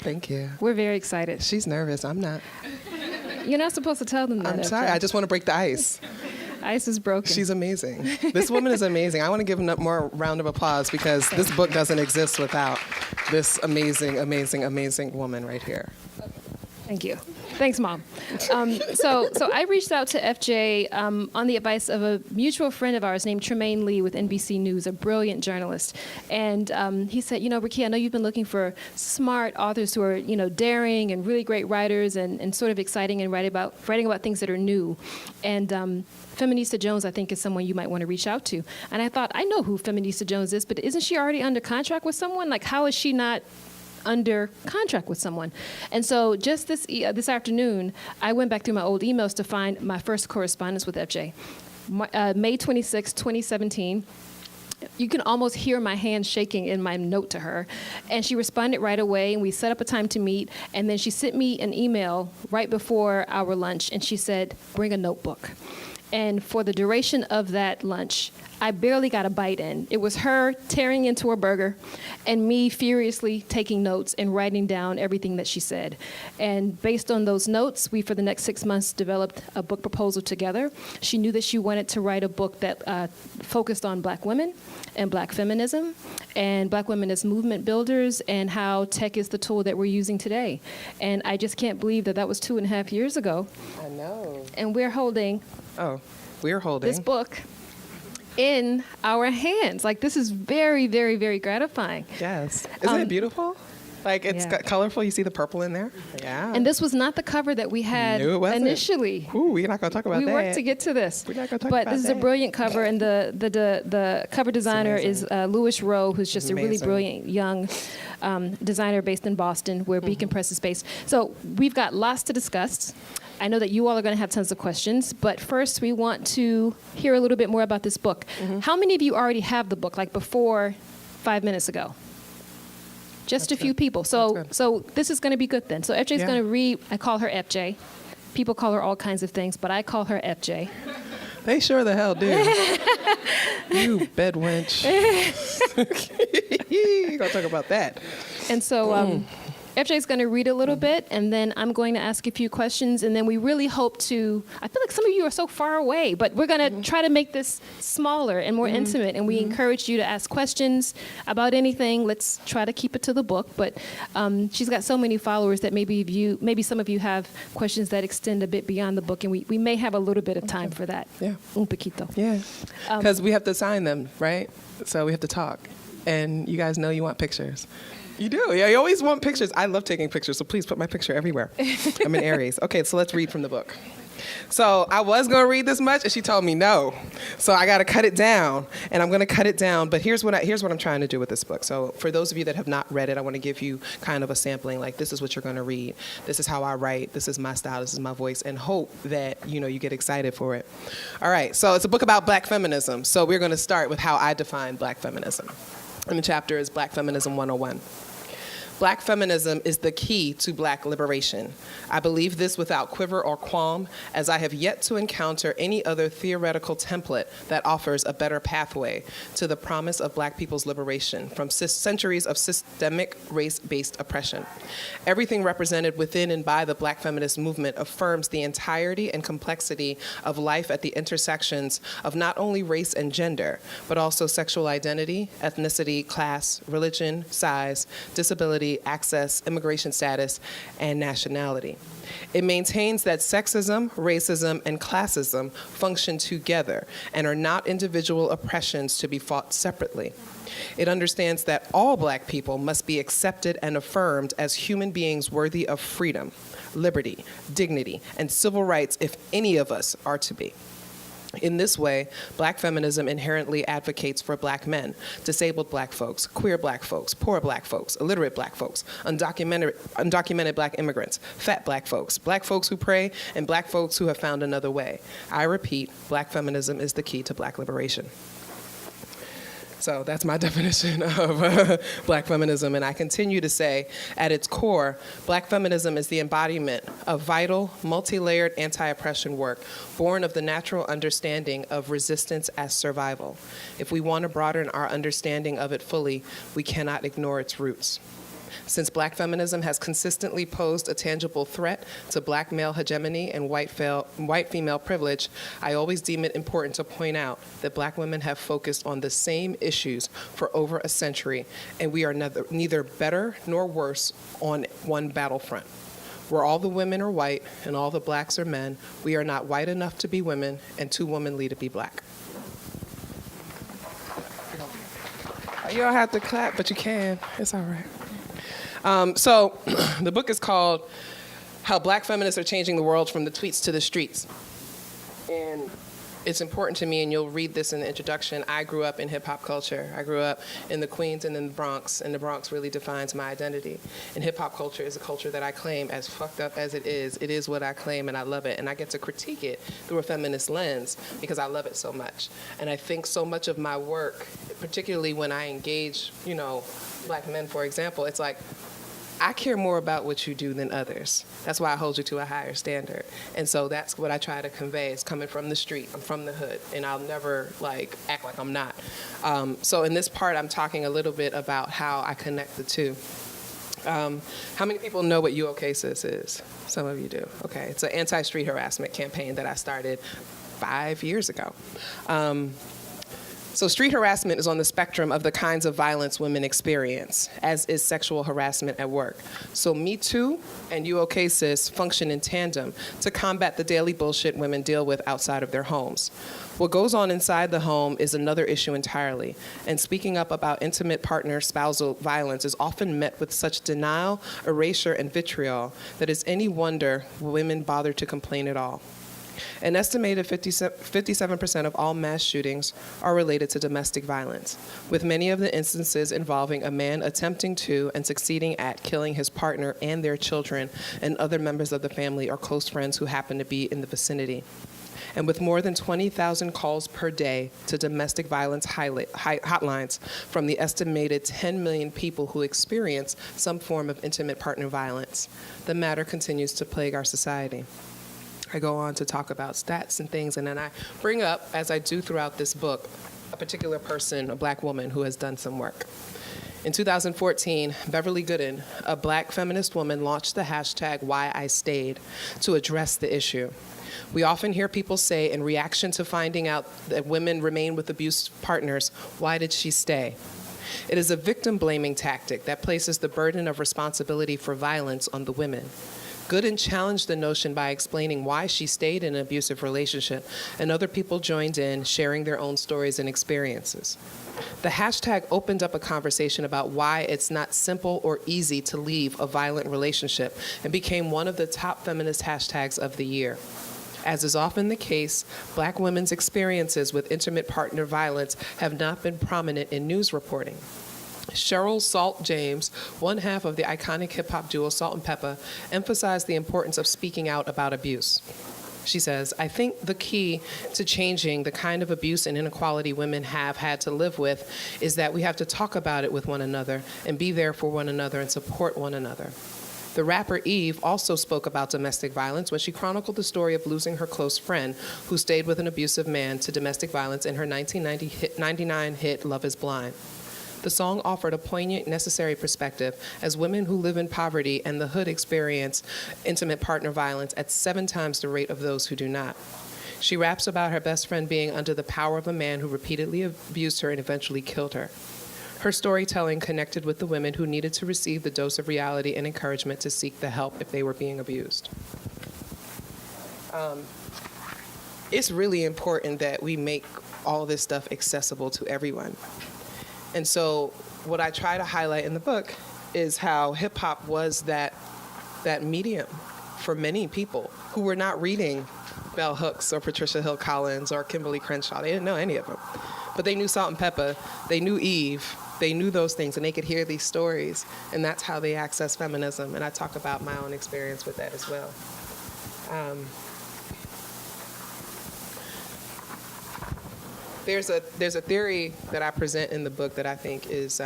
Thank you. We're very excited. She's nervous. I'm not. You're not supposed to tell them that. I'm sorry. I just want to break the ice. Ice is broken. She's amazing. This woman is amazing. I want to give a more round of applause because this book doesn't exist without this amazing, amazing, amazing woman right here. Thank you. Thanks, Mom. So I reached out to FJ on the advice of a mutual friend of ours named Tremaine Lee with NBC News, a brilliant journalist. And he said, Rakia, I know you've been looking for smart authors who are, daring and really great writers and sort of exciting and writing about things that are new. And Feminista Jones, I think, is someone you might want to reach out to. And I thought, I know who Feminista Jones is, but isn't she already under contract with someone? Like, how is she not under contract with someone? And so just this afternoon, I went back through my old emails to find my first correspondence with FJ. May 26, 2017. You can almost hear my hand shaking in my note to her. And she responded right away, and we set up a time to meet. And then she sent me an email right before our lunch, and she said, bring a notebook. And for the duration of that lunch, I barely got a bite in. It was her tearing into her burger and me furiously taking notes and writing down everything that she said. And based on those notes, we, for the next 6 months, developed a book proposal together. She knew that she wanted to write a book that focused on Black women and Black feminism and Black women as movement builders and how tech is the tool that we're using today. And I just can't believe that was 2.5 years ago. I know. And we're holding this book in our hands. Like, this is very, very, very gratifying. Yes. Isn't it beautiful? Like, it's colorful. You see the purple in there? Yeah. And this was not the cover that we had initially. Ooh, we're not going to talk about that. We worked to get to this. We're not going to talk about that. But this is a brilliant cover, and the cover designer is Louis Rowe, who's just a really brilliant young designer based in Boston, where Beacon Press is based. So we've got lots to discuss. I know that you all are going to have tons of questions, but first we want to hear a little bit more about this book. How many of you already have the book, like before 5 minutes ago? Just a few people. So this is going to be good then. So FJ's going to read. I call her FJ. People call her all kinds of things, but I call her FJ. They sure the hell do. You bed wench. You're going to talk about that. And so FJ's going to read a little bit, and then I'm going to ask a few questions, and then we really hope to, I feel like some of you are so far away, but we're going to try to make this smaller and more intimate, and we encourage you to ask questions about anything. Let's try to keep it to the book, but she's got so many followers that maybe some of you have questions that extend a bit beyond the book, and we may have a little bit of time for that. Yeah. Un poquito. Yeah. Because we have to sign them, right? So we have to talk. And you guys know you want pictures. You do. Yeah, you always want pictures. I love taking pictures, so please put my picture everywhere. I'm in Aries. Okay, so let's read from the book. So I was going to read this much, and she told me no. So I got to cut it down, and I'm going to cut it down. But here's what I'm trying to do with this book. So for those of you that have not read it, I want to give you kind of a sampling. Like, this is what you're going to read. This is how I write. This is my style. This is my voice, and hope that you get excited for it. All right. So it's a book about Black feminism. So we're going to start with how I define Black feminism. And the chapter is Black Feminism 101. Black feminism is the key to Black liberation. I believe this without quiver or qualm, as I have yet to encounter any other theoretical template that offers a better pathway to the promise of Black people's liberation from centuries of systemic race-based oppression. Everything represented within and by the Black feminist movement affirms the entirety and complexity of life at the intersections of not only race and gender, but also sexual identity, ethnicity, class, religion, size, disability, access, immigration status, and nationality. It maintains that sexism, racism, and classism function together and are not individual oppressions to be fought separately. It understands that all Black people must be accepted and affirmed as human beings worthy of freedom, liberty, dignity, and civil rights if any of us are to be. In this way, Black feminism inherently advocates for Black men, disabled Black folks, queer Black folks, poor Black folks, illiterate Black folks, undocumented Black immigrants, fat Black folks who pray, and Black folks who have found another way. I repeat, Black feminism is the key to Black liberation. So that's my definition of Black feminism. And I continue to say, at its core, Black feminism is the embodiment of vital, multi-layered anti-oppression work born of the natural understanding of resistance as survival. If we want to broaden our understanding of it fully, we cannot ignore its roots. Since black feminism has consistently posed a tangible threat to black male hegemony and white female privilege, I always deem it important to point out that black women have focused on the same issues for over a century, and we are neither better nor worse on one battlefront. Where all the women are white and all the blacks are men, we are not white enough to be women and too womanly to be black. You don't have to clap, but you can. It's all right. So the book is called How Black Feminists Are Changing the World from the Tweets to the Streets. And it's important to me, and you'll read this in the introduction. I grew up in hip-hop culture. I grew up in the Queens and in the Bronx, and the Bronx really defines my identity. And hip-hop culture is a culture that I claim, as fucked up as it is what I claim, and I love it. And I get to critique it through a feminist lens because I love it so much. And I think so much of my work, particularly when I engage, black men, for example, it's like, I care more about what you do than others. That's why I hold you to a higher standard. And so that's what I try to convey. It's coming from the street. I'm from the hood, and I'll never act like I'm not. So in this part, I'm talking a little bit about how I connect the two. How many people know what You OK Sis is? Some of you do. Okay, it's an anti-street harassment campaign that I started 5 years ago. So street harassment is on the spectrum of the kinds of violence women experience, as is sexual harassment at work. So Me Too and You OK Sis function in tandem to combat the daily bullshit women deal with outside of their homes. What goes on inside the home is another issue entirely, and speaking up about intimate partner spousal violence is often met with such denial, erasure, and vitriol that it's any wonder women bother to complain at all. An estimated 57% of all mass shootings are related to domestic violence, with many of the instances involving a man attempting to and succeeding at killing his partner and their children and other members of the family or close friends who happen to be in the vicinity. And with more than 20,000 calls per day to domestic violence hotlines from the estimated 10 million people who experience some form of intimate partner violence, the matter continues to plague our society. I go on to talk about stats and things, and then I bring up, as I do throughout this book, a particular person, a black woman who has done some work. In 2014, Beverly Gooden, a black feminist woman, launched the hashtag #WhyIStayed to address the issue. We often hear people say in reaction to finding out that women remain with abused partners, "Why did she stay?" It is a victim-blaming tactic that places the burden of responsibility for violence on the women. Gooden challenged the notion by explaining why she stayed in an abusive relationship, and other people joined in, sharing their own stories and experiences. The hashtag opened up a conversation about why it's not simple or easy to leave a violent relationship, and became one of the top feminist hashtags of the year. As is often the case, black women's experiences with intimate partner violence have not been prominent in news reporting. Cheryl Salt James, one half of the iconic hip-hop duo Salt and Peppa, emphasized the importance of speaking out about abuse. She says, "I think the key to changing the kind of abuse and inequality women have had to live with is that we have to talk about it with one another and be there for one another and support one another." The rapper Eve also spoke about domestic violence when she chronicled the story of losing her close friend who stayed with an abusive man to domestic violence in her 1999 hit Love is Blind. The song offered a poignant, necessary perspective as women who live in poverty and the hood experience intimate partner violence at 7 times the rate of those who do not. She raps about her best friend being under the power of a man who repeatedly abused her and eventually killed her. Her storytelling connected with the women who needed to receive the dose of reality and encouragement to seek the help if they were being abused. It's really important that we make all this stuff accessible to everyone. And so what I try to highlight in the book is how hip-hop was that medium for many people who were not reading Bell Hooks or Patricia Hill Collins or Kimberly Crenshaw. They didn't know any of them. But they knew Salt and Peppa, they knew Eve, they knew those things, and they could hear these stories, and that's how they access feminism. And I talk about my own experience with that as well. There's a theory that I present in the book that I think is,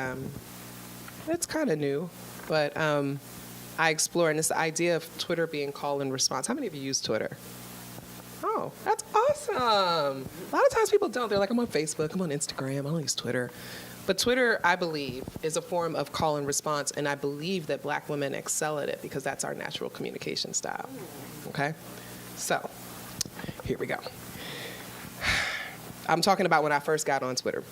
it's kind of new, but I explore, and it's the idea of Twitter being call and response. How many of you use Twitter? Oh, that's awesome. A lot of times people don't. They're like, I'm on Facebook, I'm on Instagram, I don't use Twitter. But Twitter, I believe, is a form of call and response, and I believe that Black women excel at it because that's our natural communication style. Okay? So, here we go. I'm talking about when I first got on Twitter.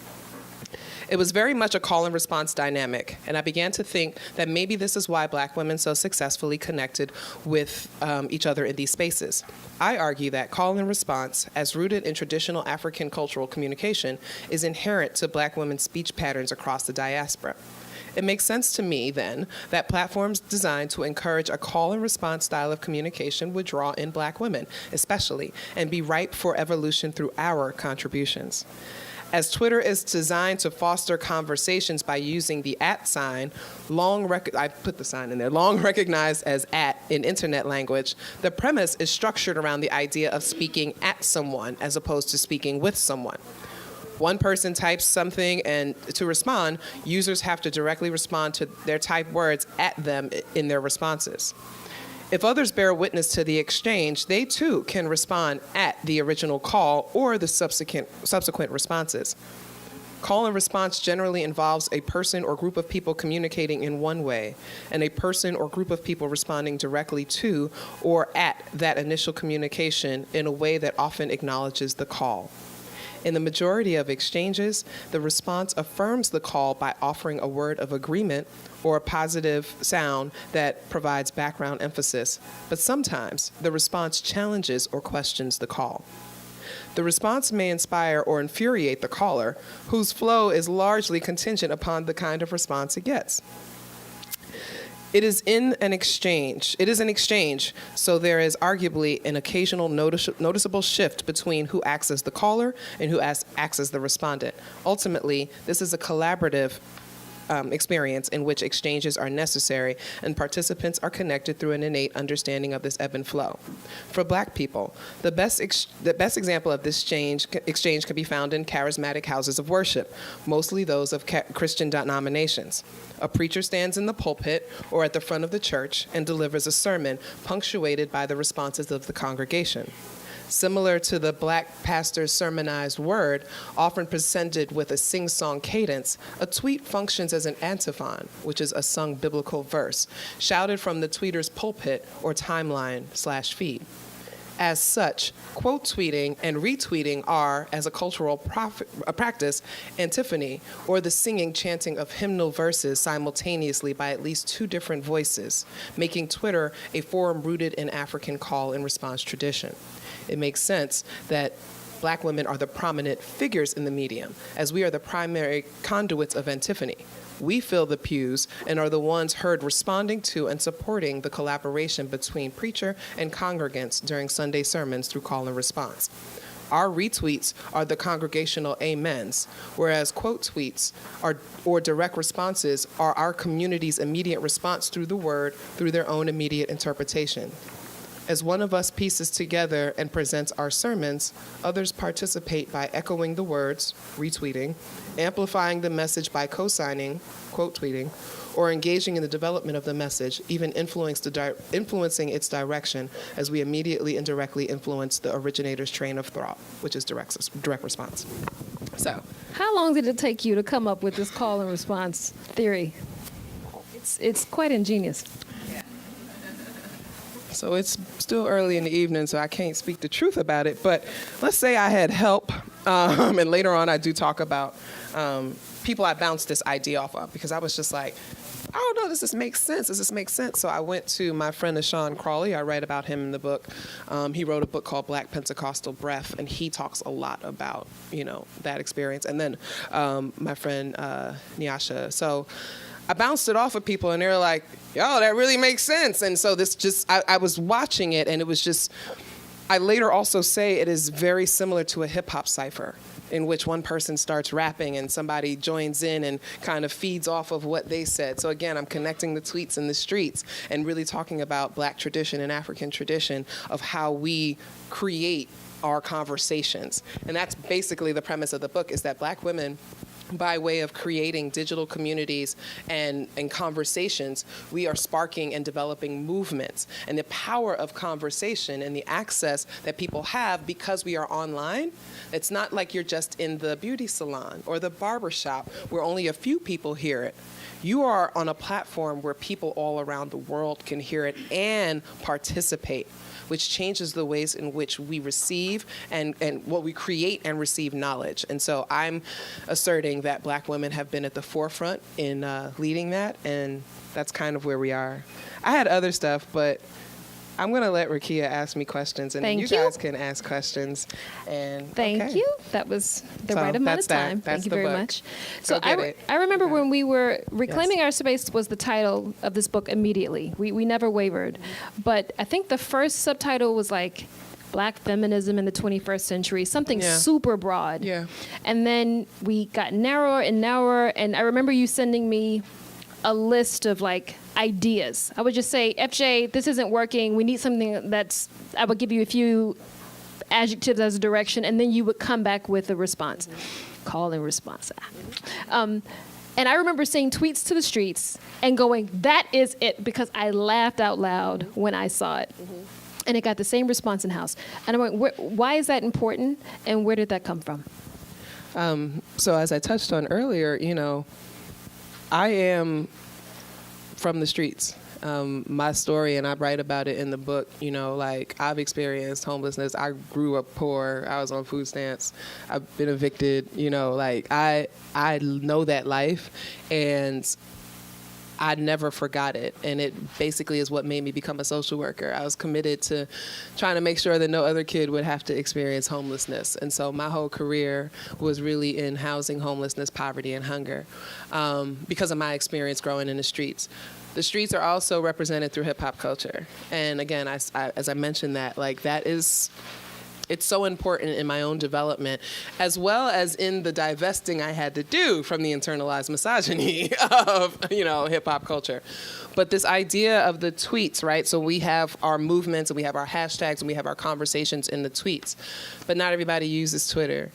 It was very much a call and response dynamic, and I began to think that maybe this is why Black women so successfully connected with each other in these spaces. I argue that call and response, as rooted in traditional African cultural communication, is inherent to Black women's speech patterns across the diaspora. It makes sense to me, then, that platforms designed to encourage a call and response style of communication would draw in Black women, especially, and be ripe for evolution through our contributions. As Twitter is designed to foster conversations by using the @ sign, I put the sign in there, long recognized as @ in internet language, the premise is structured around the idea of speaking at someone as opposed to speaking with someone. One person types something, and to respond, users have to directly respond to their typed words at them in their responses. If others bear witness to the exchange, they too can respond at the original call or the subsequent responses. Call and response generally involves a person or group of people communicating in one way, and a person or group of people responding directly to or at that initial communication in a way that often acknowledges the call. In the majority of exchanges, the response affirms the call by offering a word of agreement or a positive sound that provides background emphasis, but sometimes the response challenges or questions the call. The response may inspire or infuriate the caller, whose flow is largely contingent upon the kind of response it gets. It is an exchange, so there is arguably an occasional noticeable shift between who acts as the caller and who acts as the respondent. Ultimately, this is a collaborative experience in which exchanges are necessary and participants are connected through an innate understanding of this ebb and flow. For Black people, the best example of this exchange can be found in charismatic houses of worship, mostly those of Christian denominations. A preacher stands in the pulpit or at the front of the church and delivers a sermon punctuated by the responses of the congregation. Similar to the Black pastor's sermonized word, often presented with a sing-song cadence, a tweet functions as an antiphon, which is a sung biblical verse, shouted from the tweeter's pulpit or timeline/feed. As such, quote tweeting and retweeting are, as a cultural practice, antiphony, or the singing, chanting of hymnal verses simultaneously by at least two different voices, making Twitter a forum rooted in African call and response tradition. It makes sense that Black women are the prominent figures in the medium, as we are the primary conduits of antiphony. We fill the pews and are the ones heard responding to and supporting the collaboration between preacher and congregants during Sunday sermons through call and response. Our retweets are the congregational amens, whereas quote tweets or direct responses are our community's immediate response through the word, through their own immediate interpretation. As one of us pieces together and presents our sermons, others participate by echoing the words, retweeting, amplifying the message by co-signing, quote tweeting, or engaging in the development of the message, even influencing its direction as we immediately and directly influence the originator's train of thought, which is direct response. So, how long did it take you to come up with this call and response theory? It's quite ingenious. So it's still early in the evening, so I can't speak the truth about it. But let's say I had help, and later on I do talk about people I bounced this idea off of, because I was just like, I don't know, does this make sense? Does this make sense? So I went to my friend Ashawn Crawley. I write about him in the book. He wrote a book called Black Pentecostal Breath, and he talks a lot about, that experience. And then my friend Nyasha. So I bounced it off of people, and they were like, yo, that really makes sense. And so I was watching it, and it was just, I later also say it is very similar to a hip-hop cipher, in which one person starts rapping and somebody joins in and kind of feeds off of what they said. So again, I'm connecting the tweets in the streets and really talking about Black tradition and African tradition of how we create our conversations. And that's basically the premise of the book, is that Black women by way of creating digital communities and conversations, we are sparking and developing movements. And the power of conversation and the access that people have because we are online, it's not like you're just in the beauty salon or the barber shop where only a few people hear it. You are on a platform where people all around the world can hear it and participate, which changes the ways in which we receive and what we create and receive knowledge. And so I'm asserting that Black women have been at the forefront in leading that, and that's kind of where we are. I had other stuff, but I'm going to let Rakia ask me questions, and you guys can ask questions. And Thank you. That was the right amount of time. Thank you very much. So I remember when we were Reclaiming Our Space was the title of this book immediately. We never wavered. But I think the first subtitle was like Black Feminism in the 21st Century, something super broad. Yeah. And then we got narrower and narrower, and I remember you sending me a list of like ideas. I would just say, FJ, this isn't working. We need something I would give you a few adjectives as a direction, and then you would come back with a response. Call and response. And I remember seeing tweets to the streets and going, that is it, because I laughed out loud when I saw it. And it got the same response in house. And I went, why is that important, and where did that come from? So as I touched on earlier, I am from the streets. My story, and I write about it in the book, like I've experienced homelessness. I grew up poor. I was on food stamps. I've been evicted, like I know that life, and I never forgot it. And it basically is what made me become a social worker. I was committed to trying to make sure that no other kid would have to experience homelessness. And so my whole career was really in housing, homelessness, poverty, and hunger because of my experience growing in the streets. The streets are also represented through hip hop culture. And again, as I mentioned that, like it's so important in my own development, as well as in the divesting I had to do from the internalized misogyny of, hip hop culture. But this idea of the tweets, right? So we have our movements and we have our hashtags and we have our conversations in the tweets, but not everybody uses Twitter.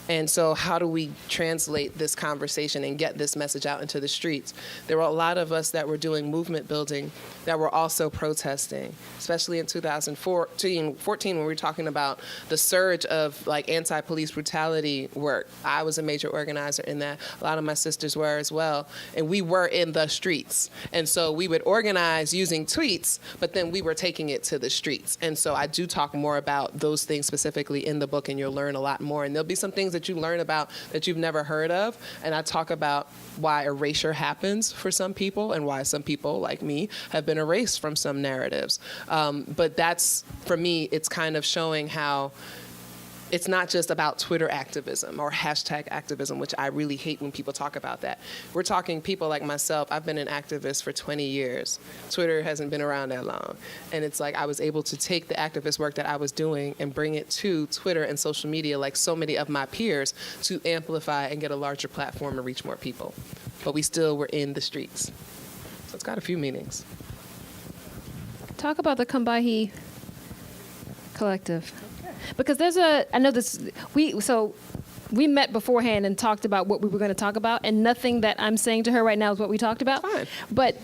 And so how do we translate this conversation and get this message out into the streets? There were a lot of us that were doing movement building that were also protesting, especially in 2014 when we were talking about the surge of like anti-police brutality work. I was a major organizer in that. A lot of my sisters were as well. And we were in the streets. And so we would organize using tweets, but then we were taking it to the streets. And so I do talk more about those things specifically in the book, and you'll learn a lot more. And there'll be some things that you learn about that you've never heard of. And I talk about why erasure happens for some people and why some people like me have been erased from some narratives. But that's, for me, it's kind of showing how it's not just about Twitter activism or hashtag activism, which I really hate when people talk about that. We're talking people like myself. I've been an activist for 20 years. Twitter hasn't been around that long. And it's like I was able to take the activist work that I was doing and bring it to Twitter and social media like so many of my peers to amplify and get a larger platform and reach more people. But we still were in the streets. So it's got a few meanings. Talk about the Combahee Collective. Because we met beforehand and talked about what we were going to talk about, and nothing that I'm saying to her right now is what we talked about. Fine. But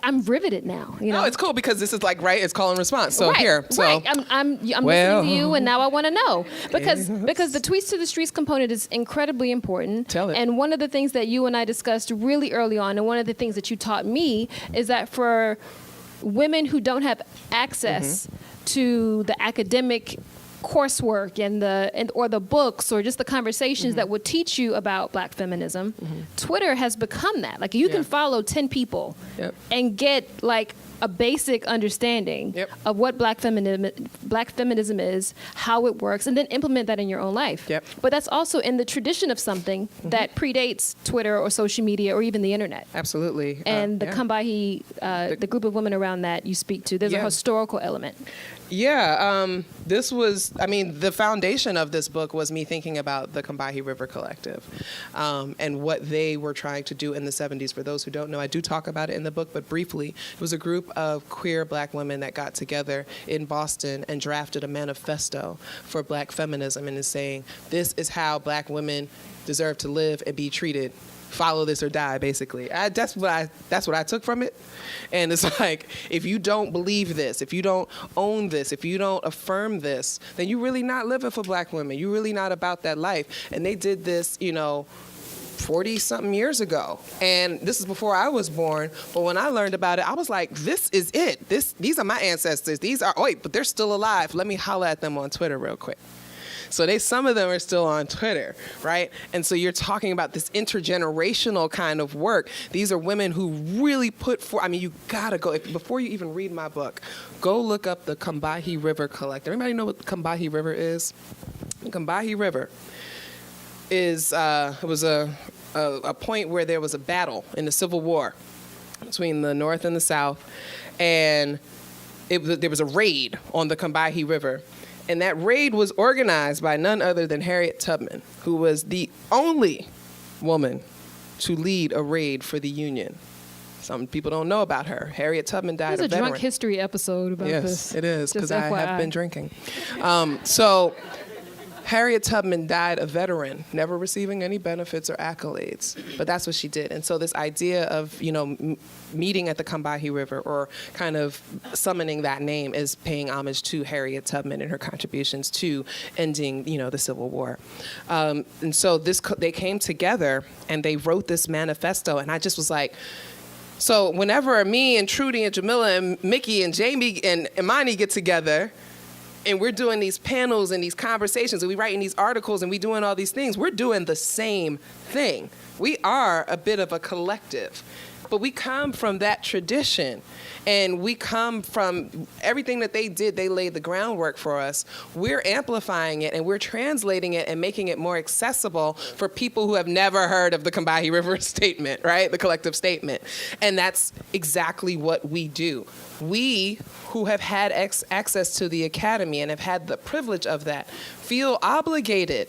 I'm riveted now. No, it's cool because this is like, right, it's call and response. So right, here. So, right. I'm listening to you, and now I want to know. Because the tweets to the streets component is incredibly important. Tell it. And one of the things that you and I discussed really early on, and one of the things that you taught me, is that for women who don't have access to the academic coursework or the books or just the conversations that would teach you about Black feminism, Twitter has become that. Like you can follow 10 people and get like a basic understanding of what Black feminism is, how it works, and then implement that in your own life. But that's also in the tradition of something that predates Twitter or social media or even the internet. Absolutely. And the Combahee, the group of women around that you speak to, there's a historical element. Yeah, the foundation of this book was me thinking about the Combahee River Collective and what they were trying to do in the 70s. For those who don't know, I do talk about it in the book, but briefly, it was a group of queer Black women that got together in Boston and drafted a manifesto for Black feminism and is saying, this is how Black women deserve to live and be treated. Follow this or die, basically. That's what I took from it. And it's like, if you don't believe this, if you don't own this, if you don't affirm this, then you're really not living for black women. You're really not about that life. And they did this, 40-something years ago. And this is before I was born. But when I learned about it, I was like, this is it. These are my ancestors. But they're still alive. Let me holler at them on Twitter real quick. So some of them are still on Twitter, right? And so you're talking about this intergenerational kind of work. These are women who really you gotta go, before you even read my book, go look up the Combahee River Collective. Everybody know what the Combahee River is? The Combahee River is, it was a point where there was a battle in the Civil War between the North and the South. And there was a raid on the Combahee River. And that raid was organized by none other than Harriet Tubman, who was the only woman to lead a raid for the Union. Some people don't know about her. Harriet Tubman died a veteran. There's a drunk history episode about this. Yes, it is, because I have been drinking. So Harriet Tubman died a veteran, never receiving any benefits or accolades, but that's what she did. And so this idea of, meeting at the Combahee River, or kind of summoning that name, is paying homage to Harriet Tubman and her contributions to ending, the Civil War. And so they came together and they wrote this manifesto, and I just was like, so whenever me and Trudy and Jamila and Mickey and Jamie and Imani get together, and we're doing these panels and these conversations, and we writing these articles, and we doing all these things, we're doing the same thing. We are a bit of a collective, but we come from that tradition, and we come from everything that they did. They laid the groundwork for us. We're amplifying it, and we're translating it and making it more accessible for people who have never heard of the Combahee River Statement, right? The collective statement. And that's exactly what we do. We, who have had access to the academy and have had the privilege of that, feel obligated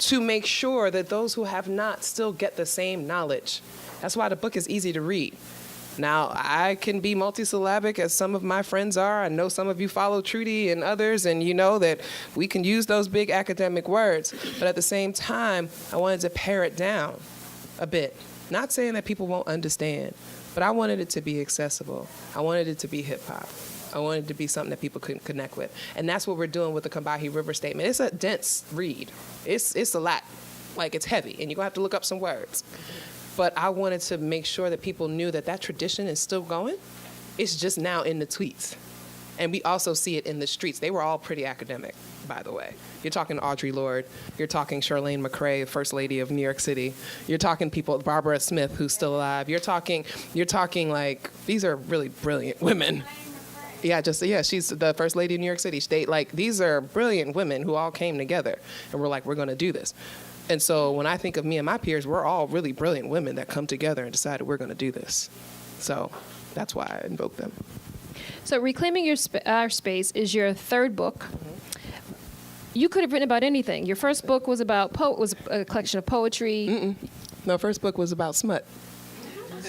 to make sure that those who have not still get the same knowledge. That's why the book is easy to read. Now, I can be multisyllabic, as some of my friends are. I know some of you follow Trudy and others, and you know that we can use those big academic words. But at the same time, I wanted to pare it down a bit. Not saying that people won't understand, but I wanted it to be accessible. I wanted it to be hip-hop. I wanted it to be something that people could connect with. And that's what we're doing with the Combahee River Statement. It's a dense read. It's a lot. Like, it's heavy, and you're going to have to look up some words. But I wanted to make sure that people knew that that tradition is still going. It's just now in the tweets. And we also see it in the streets. They were all pretty academic, by the way. You're talking Audre Lorde. You're talking Charlene McRae, First Lady of New York City. You're talking people, Barbara Smith, who's still alive. You're talking like, these are really brilliant women. Yeah, she's the First Lady of New York City. These are brilliant women who all came together and were like, we're going to do this. And so when I think of me and my peers, we're all really brilliant women that come together and decided we're going to do this. So that's why I invoke them. So Reclaiming Our Space is your third book. Mm-hmm. You could have written about anything. Your first book was was a collection of poetry. Mm-mm. No, first book was about smut.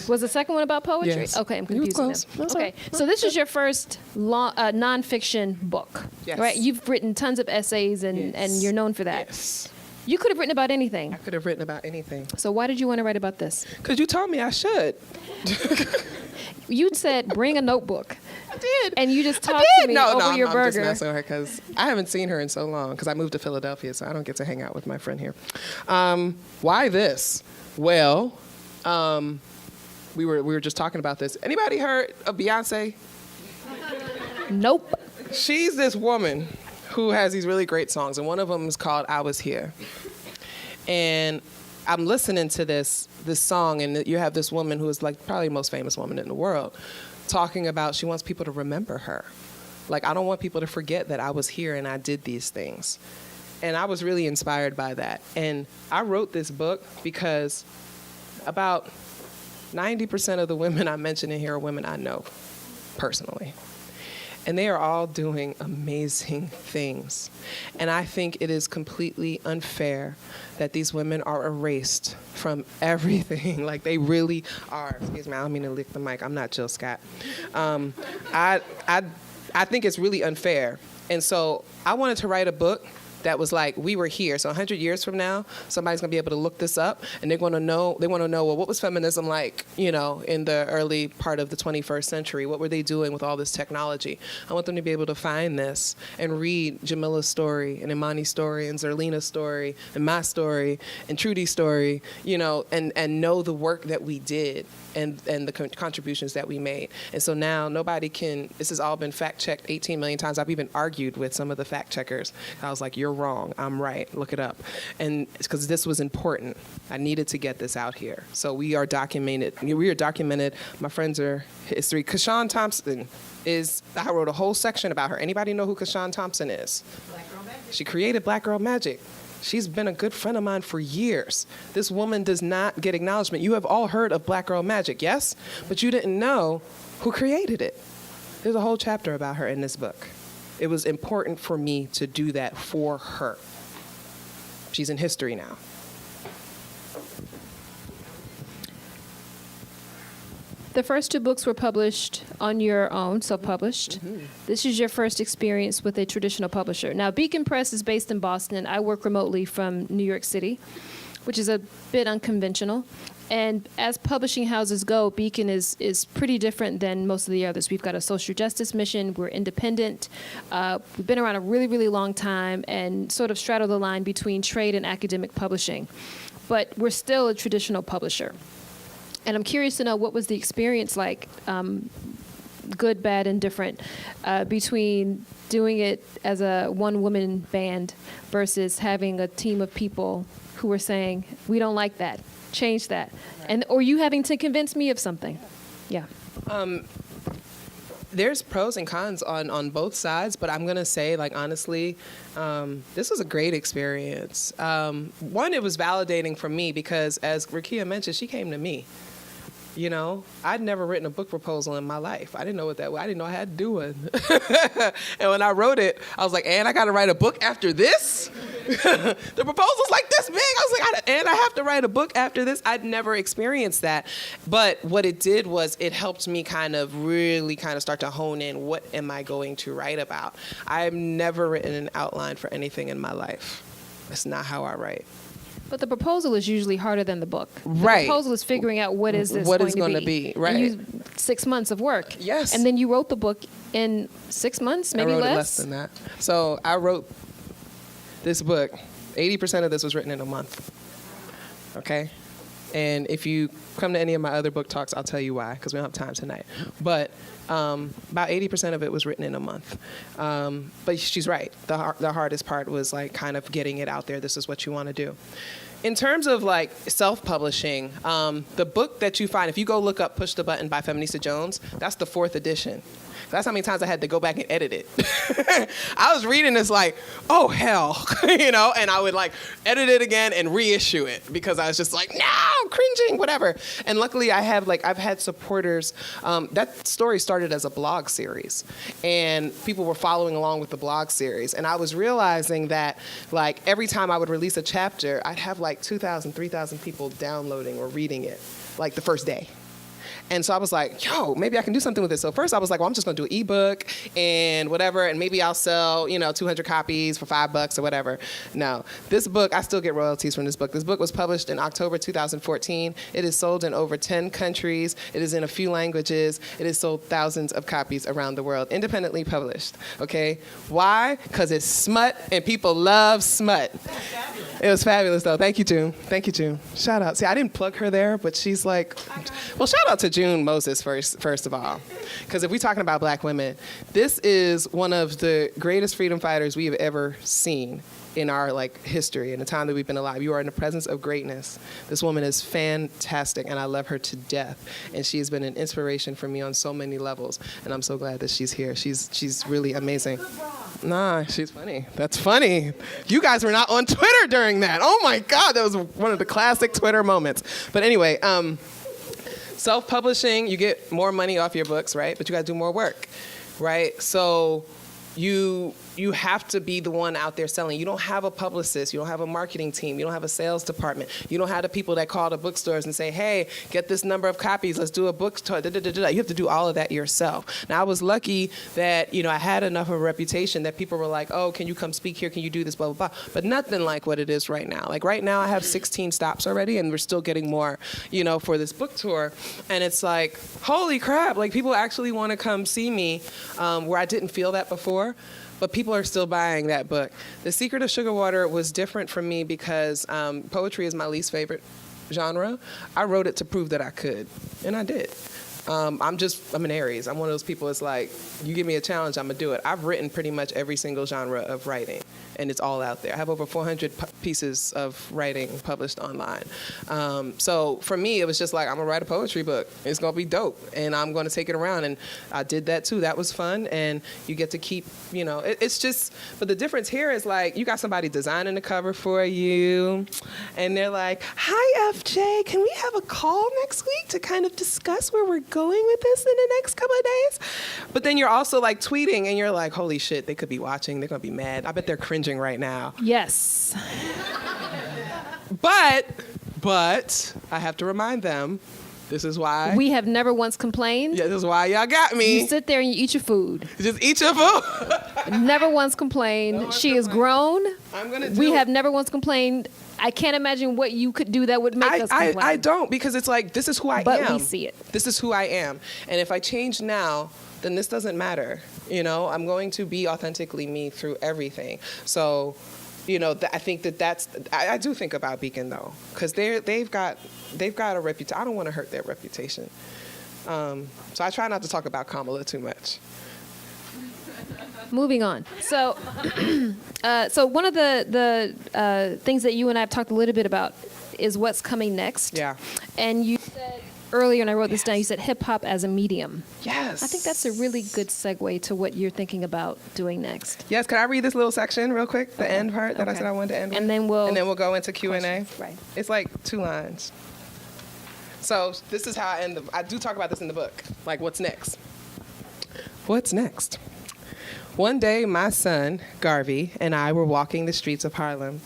Was the second one about poetry? Yes. Okay, I'm confusing them. That's okay, right. So this is your first nonfiction book, yes. Right? You've written tons of essays, and you're known for that. Yes. You could have written about anything. I could have written about anything. So why did you want to write about this? Because you told me I should. You said bring a notebook. I did. And you just talked to me over your burger. I'm just messing with her because I haven't seen her in so long because I moved to Philadelphia, so I don't get to hang out with my friend here. Why this? Well, we were just talking about this. Anybody heard of Beyonce? Nope. She's this woman who has these really great songs, and one of them is called I Was Here. And I'm listening to this song, and you have this woman who is like probably the most famous woman in the world, talking about she wants people to remember her. Like, I don't want people to forget that I was here and I did these things. And I was really inspired by that. And I wrote this book because about 90% of the women I mention in here are women I know personally. And they are all doing amazing things. And I think it is completely unfair that these women are erased from everything. Like, they really are. Excuse me, I don't mean to lick the mic. I'm not Jill Scott. I think it's really unfair. And so I wanted to write a book that was like, we were here. So 100 years from now, somebody's going to be able to look this up, and they want to know, well, what was feminism like, in the early part of the 21st century? What were they doing with all this technology? I want them to be able to find this and read Jamila's story and Imani's story and Zerlina's story and my story and Trudy's story, and know the work that we did and the contributions that we made. And so now this has all been fact-checked 18 million times. I've even argued with some of the fact-checkers. I was like, you're wrong, I'm right, look it up. And it's because this was important. I needed to get this out here. So we are documented. My friends are history. Kashawn Thompson I wrote a whole section about her. Anybody know who Kashawn Thompson is? Black Girl Magic. She created Black Girl Magic. She's been a good friend of mine for years. This woman does not get acknowledgement. You have all heard of Black Girl Magic, yes? But you didn't know who created it. There's a whole chapter about her in this book. It was important for me to do that for her. She's in history now. The first 2 books were published on your own, self-published. Mm-hmm. This is your first experience with a traditional publisher. Now, Beacon Press is based in Boston. I work remotely from New York City, which is a bit unconventional. And as publishing houses go, Beacon is pretty different than most of the others. We've got a social justice mission. We're independent. We've been around a really, really long time and sort of straddle the line between trade and academic publishing. But we're still a traditional publisher. And I'm curious to know, what was the experience like, good, bad, and different, between doing it as a one-woman band versus having a team of people who were saying, we don't like that, change that, or you having to convince me of something? Yeah. There's pros and cons on both sides, but I'm going to say, honestly, this was a great experience. One, it was validating for me because, as Rakia mentioned, she came to me. I'd never written a book proposal in my life. I didn't know what that was. I didn't know I had to do one. And when I wrote it, I was like, and I got to write a book after this? The proposal's like this big. I was like, and I have to write a book after this? I'd never experienced that. But what it did was it helped me really start to hone in, what am I going to write about? I've never written an outline for anything in my life. That's not how I write. But the proposal is usually harder than the book. Right. The proposal is figuring out what is this going to be. Right. And 6 months of work. Yes. And then you wrote the book in 6 months, maybe I wrote less? it less than that. So I wrote this book. 80% of this was written in a month. Okay? And if you come to any of my other book talks, I'll tell you why, because we don't have time tonight. But about 80% of it was written in a month. But she's right. The hardest part was kind of getting it out there. This is what you want to do. In terms of self-publishing, the book that you find, if you go look up Push the Button by Feminista Jones, that's the 4th edition. That's how many times I had to go back and edit it. I was reading this oh hell, and I would edit it again and reissue it because I was just no, cringing, whatever. And luckily I've had supporters. That story started as a blog series, and people were following along with the blog series. And I was realizing that every time I would release a chapter, I'd have 2,000, 3,000 people downloading or reading it the first day. And so I was like, yo, maybe I can do something with this. So first I was like, well, I'm just going to do an ebook and whatever, and maybe I'll sell, 200 copies for $5 or whatever. No, this book, I still get royalties from this book. This book was published in October 2014. It is sold in over 10 countries. It is in a few languages. It has sold thousands of copies around the world, independently published, okay? Why? Because it's smut, and people love smut. It was fabulous, though. Thank you, June. Thank you, June. Shout out. See, I didn't plug her there, but she's well, shout out to June Moses first of all. Because if we're talking about black women, this is one of the greatest freedom fighters we have ever seen in our history, in the time that we've been alive. You are in the presence of greatness. This woman is fantastic, and I love her to death. And she has been an inspiration for me on so many levels. And I'm so glad that she's here. She's really amazing. Nah, she's funny. That's funny. You guys were not on Twitter during that. Oh my God, that was one of the classic Twitter moments. But anyway, self-publishing, you get more money off your books, right? But you got to do more work, right? So you you have to be the one out there selling. You don't have a publicist. You don't have a marketing team. You don't have a sales department. You don't have the people that call the bookstores and say, hey, get this number of copies. Let's do a book tour. You have to do all of that yourself. Now, I was lucky that, I had enough of a reputation that people were like, oh, can you come speak here? Can you do this, blah, blah, blah. But nothing like what it is right now. Like right now, I have 16 stops already, and we're still getting more, for this book tour. And it's like, holy crap, like people actually want to come see me where I didn't feel that before. But people are still buying that book. The Secret of Sugar Water was different for me because poetry is my least favorite genre. I wrote it to prove that I could, and I did. I'm an Aries. I'm one of those people, it's like, you give me a challenge, I'm gonna do it. I've written pretty much every single genre of writing, and it's all out there. I have over 400 pieces of writing published online. So for me, it was just like, I'm gonna write a poetry book. It's gonna be dope, and I'm gonna take it around, and I did that too. That was fun, and you get to keep, it's just, but the difference here is like, you got somebody designing the cover for you, and they're like, hi, FJ, can we have a call next week to kind of discuss where we're going with this in the next couple of days? But then you're also like tweeting, and you're like, holy shit, they could be watching, they're gonna be mad. I bet they're cringing right now. Yes. But I have to remind them, this is why. We have never once complained. Yeah, this is why y'all got me. You sit there and you eat your food. Just eat your food. Never once complained. She is grown. I'm gonna do We have never once complained. I can't imagine what you could do that would make us complain. I don't, because it's like, this is who I am. But we see it. This is who I am. And if I change now, then this doesn't matter. I'm going to be authentically me through everything. So, I think that's, I do think about Beacon though, because they've got a reputation. I don't want to hurt their reputation. So I try not to talk about Kamala too much. Moving on. So, so one of the things that you and I have talked a little bit about is what's coming next. Yeah. And you said earlier, and I wrote this down, you said hip hop as a medium. Yes. I think that's a really good segue to what you're thinking about doing next. Yes. Can I read this little section real quick? The end part that I said I wanted to end with? And then we'll go into Q&A. Questions. Right. It's like 2 lines. So this is how I end I do talk about this in the book. Like, what's next? What's next? One day, my son, Garvey, and I were walking the streets of Harlem.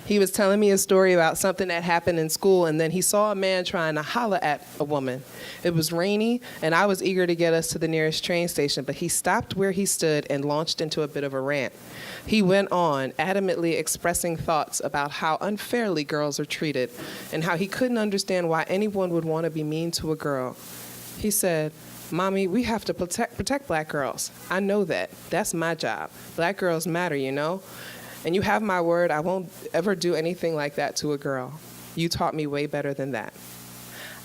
He was telling me a story about something that happened in school, and then he saw a man trying to holler at a woman. It was rainy, and I was eager to get us to the nearest train station, but he stopped where he stood and launched into a bit of a rant. He went on, adamantly expressing thoughts about how unfairly girls are treated, and how he couldn't understand why anyone would want to be mean to a girl. He said, Mommy, we have to protect black girls. I know that. That's my job. Black girls matter, And you have my word, I won't ever do anything like that to a girl. You taught me way better than that.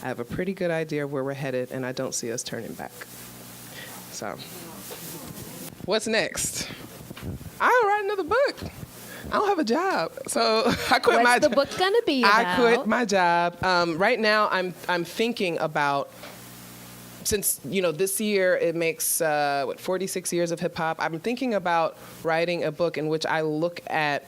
I have a pretty good idea of where we're headed, and I don't see us turning back. So, what's next? I'll write another book. I don't have a job, so I quit my job. What's the book gonna be about? I quit my job. Right now, I'm thinking about, since this year it makes 46 years of hip hop. I'm thinking about writing a book in which I look at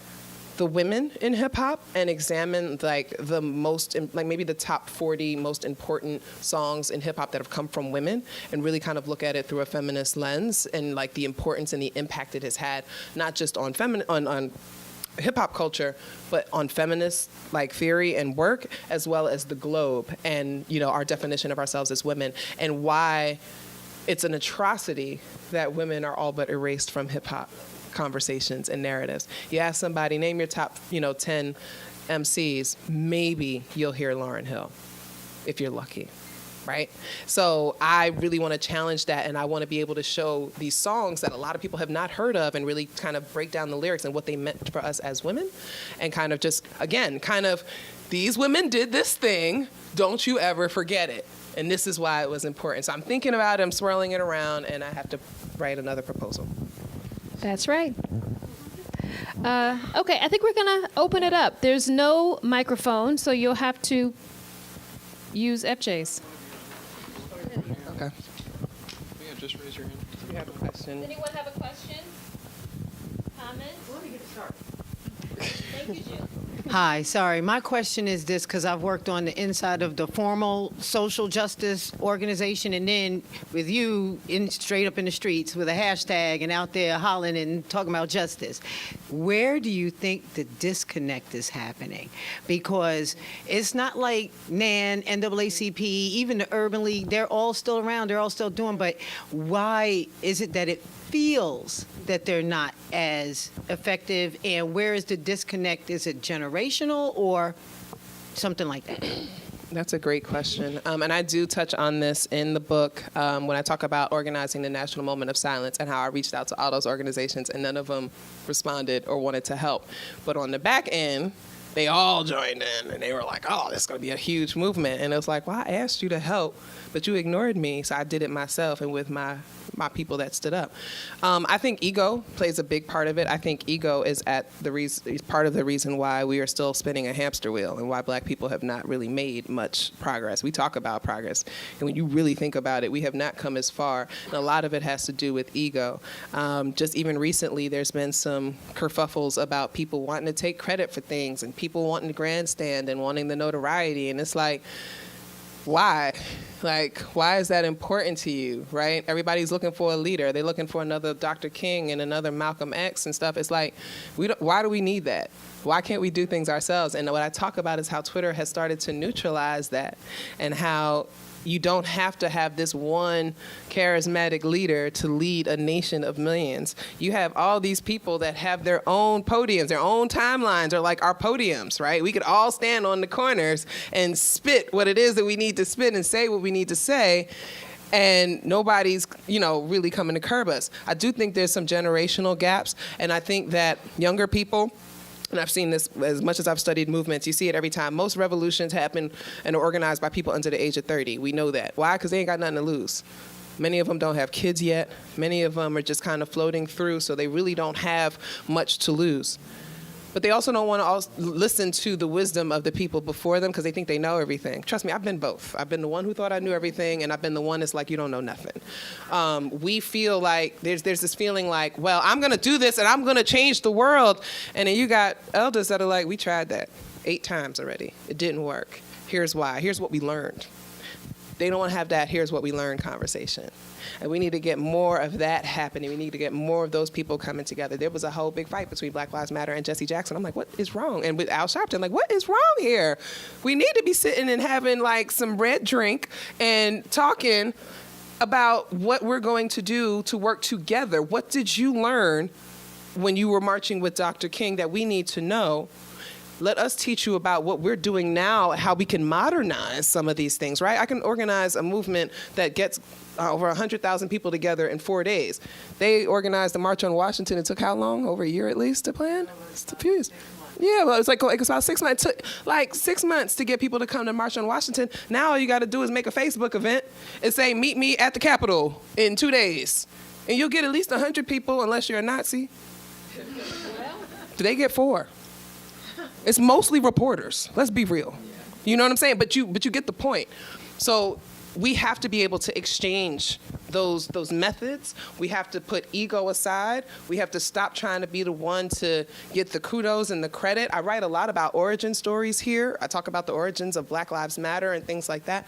the women in hip hop and examine the most, maybe the top 40 most important songs in hip hop that have come from women, and really kind of look at it through a feminist lens and the importance and the impact it has had, not just on on hip hop culture, but on feminist theory and work, as well as the globe and our definition of ourselves as women, and why it's an atrocity that women are all but erased from hip hop conversations and narratives. You ask somebody, name your top 10 MCs, maybe you'll hear Lauryn Hill, if you're lucky. Right? So I really want to challenge that, and I want to be able to show these songs that a lot of people have not heard of, and really kind of break down the lyrics and what they meant for us as women, and kind of just, again, these women did this thing, don't you ever forget it. And this is why it was important. So I'm thinking about it, I'm swirling it around, and I have to write another proposal. That's right. Okay, I think we're going to open it up. There's no microphone, so you'll have to use FJ's. Okay. Yeah, just raise your hand. Do you have a question? Does anyone have a question? Comment? Let me get started. Thank you, Jill. Hi, sorry. My question is this, because I've worked on the inside of the formal social justice organization, and then with you straight up in the streets with a hashtag and out there hollering and talking about justice. Where do you think the disconnect is happening? Because it's not like NAN, NAACP, even the Urban League, they're all still around, they're all still doing, but why is it that it feels that they're not as effective, and where is the disconnect? Is it generational or something like that? That's a great question. And I do touch on this in the book when I talk about organizing the National Moment of Silence and how I reached out to all those organizations and none of them responded or wanted to help. But on the back end, they all joined in and they were like, oh, this is going to be a huge movement. And it was like, well, I asked you to help, but you ignored me. So I did it myself and with my people that stood up. I think ego plays a big part of it. I think ego is part of the reason why we are still spinning a hamster wheel and why Black people have not really made much progress. We talk about progress, and when you really think about it, we have not come as far. And a lot of it has to do with ego. Just even recently, there's been some kerfuffles about people wanting to take credit for things and people wanting to grandstand and wanting the notoriety. And it's like, why? Like, why is that important to you, right? Everybody's looking for a leader. They're looking for another Dr. King and another Malcolm X and stuff. It's like, why do we need that? Why can't we do things ourselves? And what I talk about is how Twitter has started to neutralize that and how you don't have to have this one charismatic leader to lead a nation of millions. You have all these people that have their own podiums, their own timelines are like our podiums, right? We could all stand on the corners and spit what it is that we need to spit and say what we need to say. And nobody's, really coming to curb us. I do think there's some generational gaps. And I think that younger people, and I've seen this as much as I've studied movements, you see it every time. Most revolutions happen and are organized by people under the age of 30. We know that. Why? Because they ain't got nothing to lose. Many of them don't have kids yet. Many of them are just kind of floating through, so they really don't have much to lose. But they also don't want to listen to the wisdom of the people before them because they think they know everything. Trust me, I've been both. I've been the one who thought I knew everything, and I've been the one that's like, you don't know nothing. We feel like there's this feeling like, well, I'm going to do this, and I'm going to change the world. And then you got elders that are like, we tried that 8 times already. It didn't work. Here's why. Here's what we learned. They don't want to have that here's what we learned conversation. And we need to get more of that happening. We need to get more of those people coming together. There was a whole big fight between Black Lives Matter and Jesse Jackson. I'm like, what is wrong? And with Al Sharpton, like, what is wrong here? We need to be sitting and having like some red drink and talking about what we're going to do to work together. What did you learn when you were marching with Dr. King that we need to know? Let us teach you about what we're doing now, how we can modernize some of these things, right? I can organize a movement that gets over 100,000 people together in 4 days. They organized the March on Washington. It took how long? Over a year at least to plan? It's a few years. Yeah, well, it's about 6 months. It took like 6 months to get people to come to March on Washington. Now all you got to do is make a Facebook event and say, meet me at the Capitol in 2 days. And you'll get at least 100 people unless you're a Nazi. They get 4. It's mostly reporters. Let's be real. You know what I'm saying? But you get the point. So we have to be able to exchange those methods. We have to put ego aside. We have to stop trying to be the one to get the kudos and the credit. I write a lot about origin stories here. I talk about the origins of Black Lives Matter and things like that.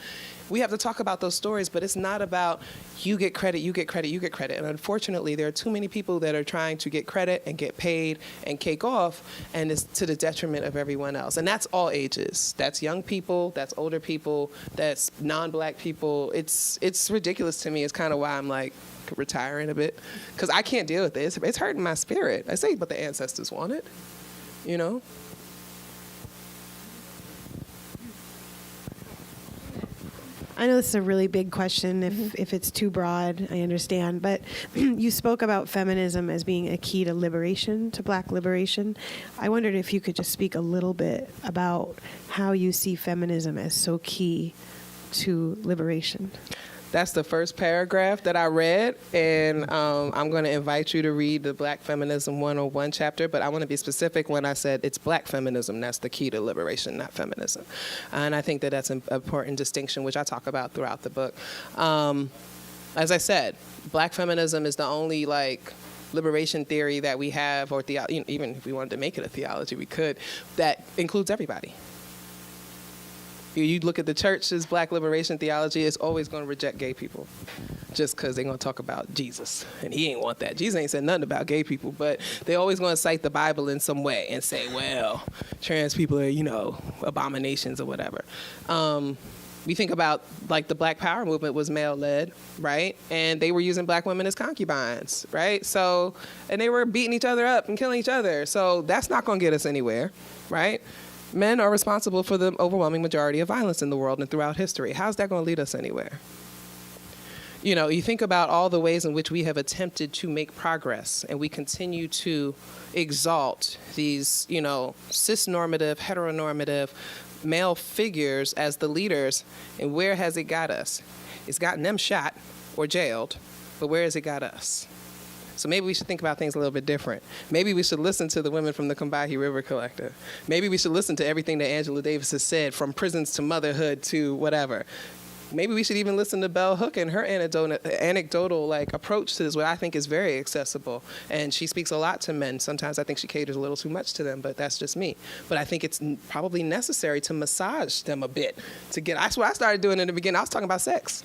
We have to talk about those stories, but it's not about you get credit, you get credit, you get credit. And unfortunately, there are too many people that are trying to get credit and get paid and cake off, and it's to the detriment of everyone else. And that's all ages. That's young people, that's older people, that's non-Black people. It's ridiculous to me. It's kind of why I'm like retiring a bit, because I can't deal with this. It's hurting my spirit. I say, but the ancestors want it, you know? I know this is a really big question. If it's too broad, I understand. But you spoke about feminism as being a key to liberation, to Black liberation. I wondered if you could just speak a little bit about how you see feminism as so key to liberation. That's the first paragraph that I read, and I'm going to invite you to read the Black Feminism 101 chapter, but I want to be specific when I said it's Black feminism. That's the key to liberation, not feminism. And I think that that's an important distinction, which I talk about throughout the book. As I said, Black feminism is the only liberation theory that we have, or even if we wanted to make it a theology, we could, that includes everybody. You look at the church's black liberation theology, it's always going to reject gay people just because they're going to talk about Jesus. And he ain't want that. Jesus ain't said nothing about gay people, but they always going to cite the Bible in some way and say, well, trans people are, abominations or whatever. We think about, like, the Black Power movement was male-led, right? And they were using black women as concubines, right? So, and they were beating each other up and killing each other. So that's not going to get us anywhere, right? Men are responsible for the overwhelming majority of violence in the world and throughout history. How's that going to lead us anywhere? You think about all the ways in which we have attempted to make progress, and we continue to exalt these, cis-normative, heteronormative male figures as the leaders, and where has it got us? It's gotten them shot or jailed, but where has it got us? So maybe we should think about things a little bit different. Maybe we should listen to the women from the Combahee River Collective. Maybe we should listen to everything that Angela Davis has said, from prisons to motherhood to whatever. Maybe we should even listen to Bell Hook and her anecdotal approach to this, what I think is very accessible. And she speaks a lot to men. Sometimes I think she caters a little too much to them, but that's just me. But I think it's probably necessary to massage them a bit. That's what I started doing in the beginning. I was talking about sex.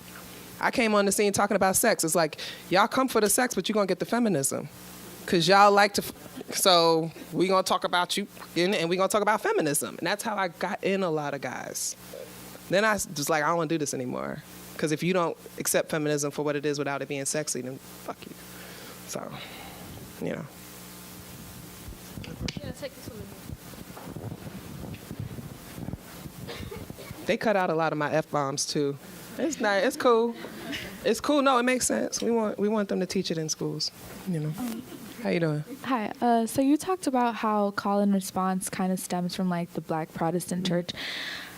I came on the scene talking about sex. It's like, y'all come for the sex, but you're going to get the feminism. Because y'all like to, so we're going to talk about you, and we're going to talk about feminism. And that's how I got in a lot of guys. Then I was like, I don't want to do this anymore. Because if you don't accept feminism for what it is without it being sexy, then fuck you. So, Yeah, take this one. They cut out a lot of my F-bombs too. It's nice. It's cool. It's cool. No, it makes sense. We want them to teach it in schools. How you doing? Hi. So you talked about how call and response kind of stems from the Black Protestant church.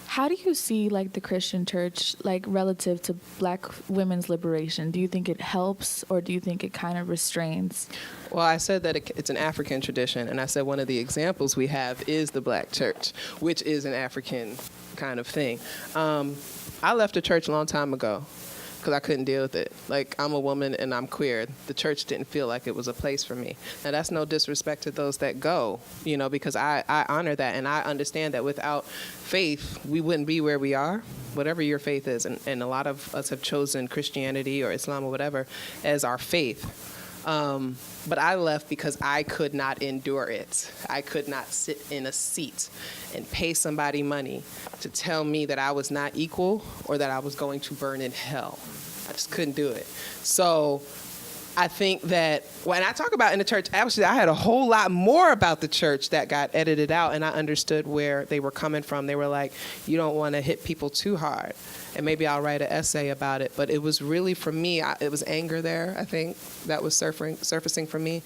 How do you see the Christian church relative to Black women's liberation? Do you think it helps, or do you think it kind of restrains? Well, I said that it's an African tradition, and I said one of the examples we have is the Black church, which is an African kind of thing. I left the church a long time ago because I couldn't deal with it. I'm a woman and I'm queer. The church didn't feel like it was a place for me. Now, that's no disrespect to those that go, because I honor that, and I understand that without faith, we wouldn't be where we are, whatever your faith is. And a lot of us have chosen Christianity or Islam or whatever as our faith. But I left because I could not endure it. I could not sit in a seat and pay somebody money to tell me that I was not equal or that I was going to burn in hell. I just couldn't do it. So I think that when I talk about in the church, actually, I had a whole lot more about the church that got edited out, and I understood where they were coming from. They were like, you don't want to hit people too hard. And maybe I'll write an essay about it. But it was really, for me, it was anger there, I think, that was surfacing for me.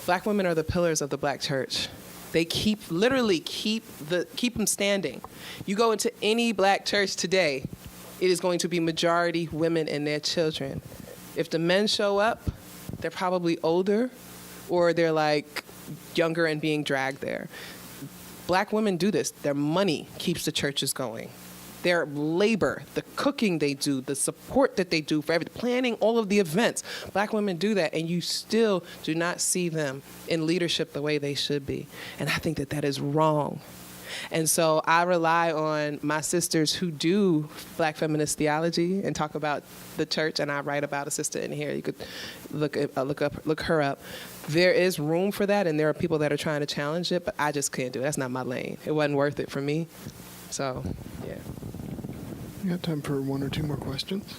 Black women are the pillars of the Black church. They literally keep them standing. You go into any Black church today, it is going to be majority women and their children. If the men show up, they're probably older, or they're younger and being dragged there. Black women do this. Their money keeps the churches going. Their labor, the cooking they do, the support that they do for everything, planning all of the events. Black women do that, and you still do not see them in leadership the way they should be. And I think that is wrong. And so I rely on my sisters who do Black feminist theology and talk about the church, and I write about a sister in here. You could look her up. There is room for that, and there are people that are trying to challenge it, but I just can't do it. That's not my lane. It wasn't worth it for me. So, yeah. We got time for one or two more questions.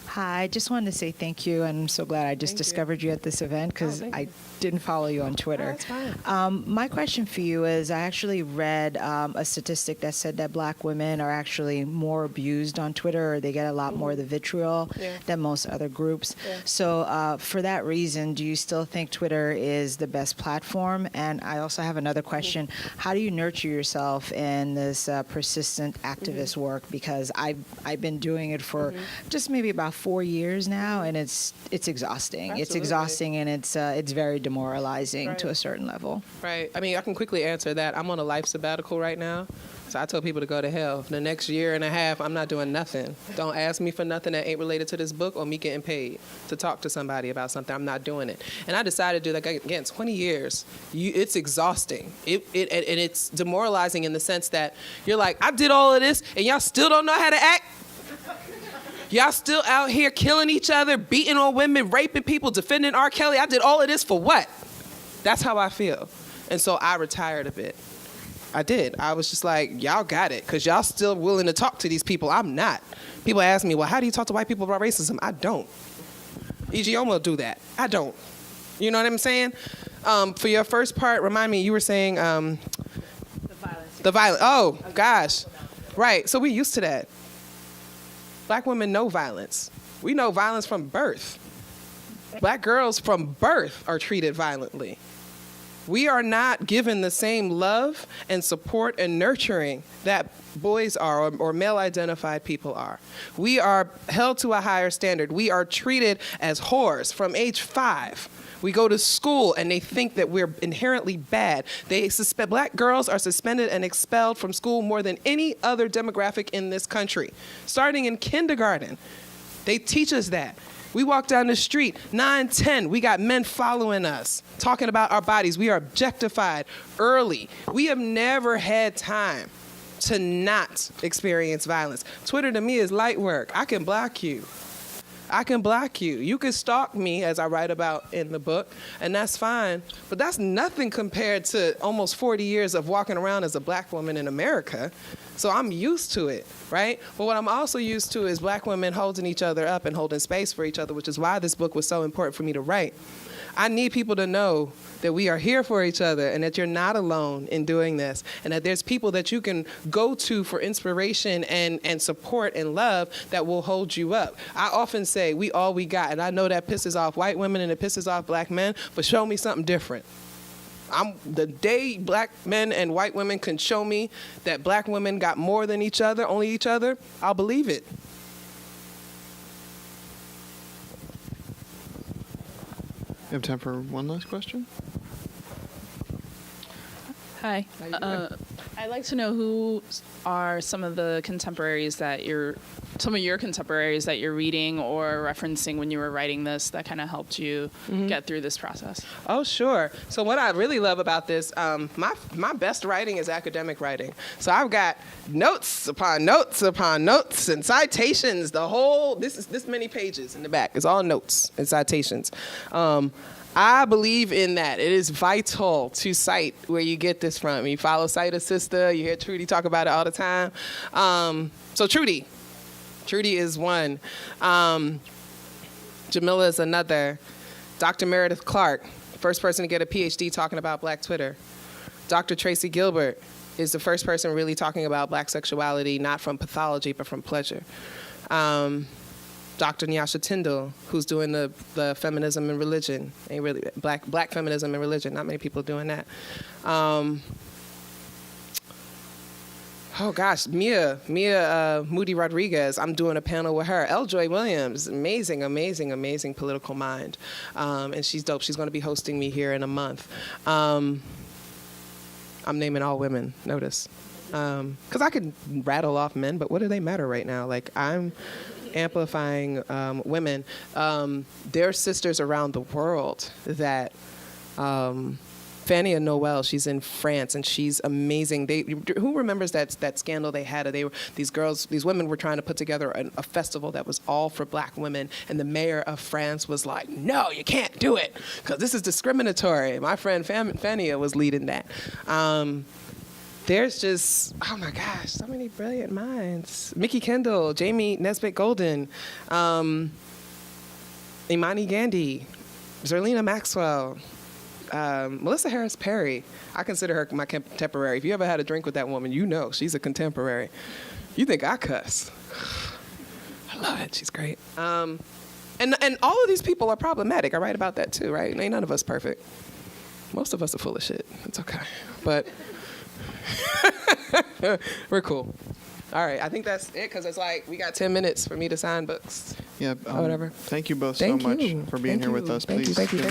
Hi, I just wanted to say thank you, and I'm so glad I just discovered you at this event because I didn't follow you on Twitter. Oh, that's fine. My question for you is, I actually read a statistic that said that Black women are actually more abused on Twitter, or they get a lot more of the vitriol than most other groups. Yeah. So for that reason, do you still think Twitter is the best platform? And I also have another question. How do you nurture yourself in this persistent activist work? Because I've been doing it for just maybe about 4 years now, and it's exhausting. Absolutely. It's exhausting, and it's very demoralizing to a certain level. Right. I mean, I can quickly answer that. I'm on a life sabbatical right now. So I told people to go to hell. The next year and a half, I'm not doing nothing. Don't ask me for nothing that ain't related to this book or me getting paid to talk to somebody about something. I'm not doing it. And I decided to do that, again, 20 years. It's exhausting. And it's demoralizing in the sense that you're like, I did all of this and y'all still don't know how to act? Y'all still out here killing each other, beating on women, raping people, defending R. Kelly. I did all of this for what? That's how I feel. And so I retired a bit. I did. I was just like, y'all got it, because y'all still willing to talk to these people. I'm not. People ask me, well, how do you talk to white people about racism? I don't. E.G. Omo do that. I don't. You know what I'm saying? For your first part, remind me, you were saying... the violence. The violence. Oh, gosh. Right. So we're used to that. Black women know violence. We know violence from birth. Black girls from birth are treated violently. We are not given the same love and support and nurturing that boys are or male-identified people are. We are held to a higher standard. We are treated as whores from age 5. We go to school and they think that we're inherently bad. Black girls are suspended and expelled from school more than any other demographic in this country. Starting in kindergarten, they teach us that. We walk down the street, 9, 10, we got men following us, talking about our bodies. We are objectified early. We have never had time to not experience violence. Twitter to me is light work. I can block you. I can block you. You can stalk me, as I write about in the book, and that's fine. But that's nothing compared to almost 40 years of walking around as a black woman in America. So I'm used to it, right? But what I'm also used to is black women holding each other up and holding space for each other, which is why this book was so important for me to write. I need people to know that we are here for each other and that you're not alone in doing this, and that there's people that you can go to for inspiration and support and love that will hold you up. I often say, we all we got, and I know that pisses off white women and it pisses off black men, but show me something different. The day black men and white women can show me that black women got more than each other, only each other, I'll believe it. You have time for one last question? Hi. I'd like to know who are some of your contemporaries that you're reading or referencing when you were writing this that kind of helped you get through this process. Oh, sure. So what I really love about this, my best writing is academic writing. So I've got notes upon notes upon notes and citations. This many pages in the back. It's all notes and citations. I believe in that. It is vital to cite where you get this from. You follow Cite a Sister. You hear Trudy talk about it all the time. So Trudy is one. Jamila is another. Dr. Meredith Clark, first person to get a PhD talking about Black Twitter. Dr. Tracy Gilbert is the first person really talking about Black sexuality, not from pathology, but from pleasure. Dr. Nyasha Tyndall, who's doing the feminism and religion, ain't really black feminism and religion. Not many people doing that. Oh gosh, Mia Moody Rodriguez. I'm doing a panel with her. Eljoy Williams, amazing political mind, and she's dope. She's going to be hosting me here in a month. I'm naming all women. Notice, because I could rattle off men, but what do they matter right now? Like I'm amplifying women. There are sisters around the world that Fania Noel, she's in France and she's amazing. Who remembers that scandal they had? These women were trying to put together a festival that was all for Black women, and the mayor of France was like, "No, you can't do it because this is discriminatory." My friend Fania was leading that. There's just, oh my gosh, so many brilliant minds. Mickey Kendall, Jamie Nesbitt Golden, Imani Gandhi, Zerlina Maxwell, Melissa Harris Perry. I consider her my contemporary. If you ever had a drink with that woman, you know she's a contemporary. You think I cuss. I love it, she's great. And all of these people are problematic. I write about that too, right? Ain't none of us perfect. Most of us are full of shit. It's okay, but we're cool. All right, I think that's it because it's like we got 10 minutes for me to sign books. Yeah, or whatever. Thank you both so much for being here with us. Please. Thank you.